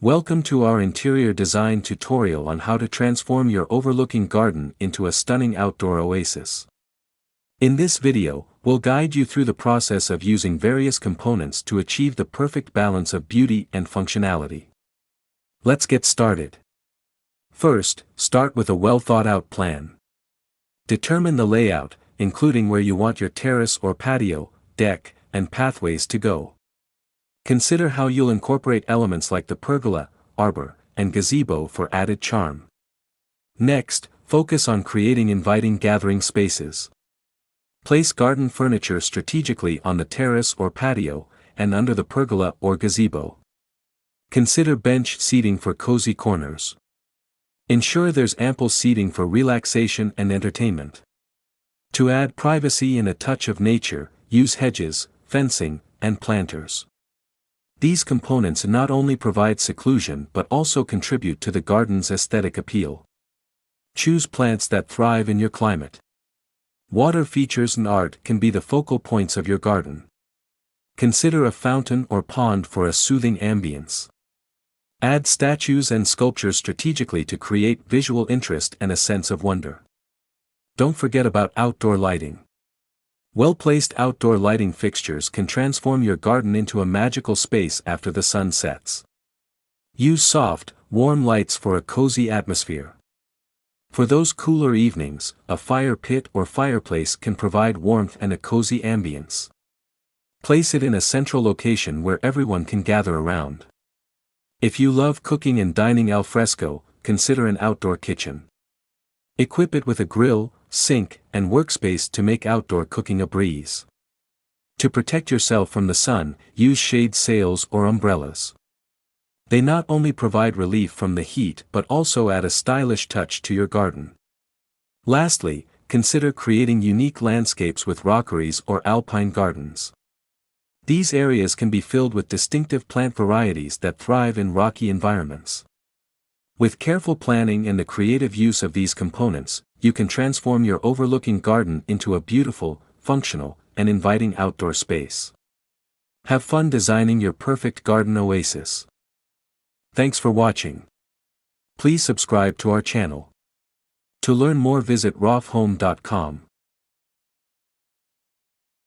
Welcome to our interior design tutorial on how to transform your overlooking garden into a stunning outdoor oasis. In this video, we'll guide you through the process of using various components to achieve the perfect balance of beauty and functionality. Let's get started. First, start with a well-thought-out plan. Determine the layout, including where you want your terrace or patio, deck, and pathways to go. Consider how you'll incorporate elements like the pergola, arbor, and gazebo for added charm. Next, focus on creating inviting gathering spaces. Place garden furniture strategically on the terrace or patio, and under the pergola or gazebo. Consider bench seating for cozy corners. Ensure there's ample seating for relaxation and entertainment. To add privacy and a touch of nature, use hedges, fencing, and planters. These components not only provide seclusion but also contribute to the garden's aesthetic appeal. Choose plants that thrive in your climate. Water features and art can be the focal points of your garden. Consider a fountain or pond for a soothing ambience. Add statues and sculptures strategically to create visual interest and a sense of wonder. Don't forget about outdoor lighting. Well-placed outdoor lighting fixtures can transform your garden into a magical space after the sun sets. Use soft, warm lights for a cozy atmosphere. For those cooler evenings, a fire pit or fireplace can provide warmth and a cozy ambience. Place it in a central location where everyone can gather around. If you love cooking and dining al fresco, consider an outdoor kitchen. Equip it with a grill, sink, and workspace to make outdoor cooking a breeze. To protect yourself from the sun, use shade sails or umbrellas. They not only provide relief from the heat but also add a stylish touch to your garden. Lastly, consider creating unique landscapes with rockeries or alpine gardens. These areas can be filled with distinctive plant varieties that thrive in rocky environments. With careful planning and the creative use of these components, you can transform your overlooking garden into a beautiful, functional, and inviting outdoor space. Have fun designing your perfect garden oasis. Thanks for watching. Please subscribe to our channel. To learn more, visit rofhome.com.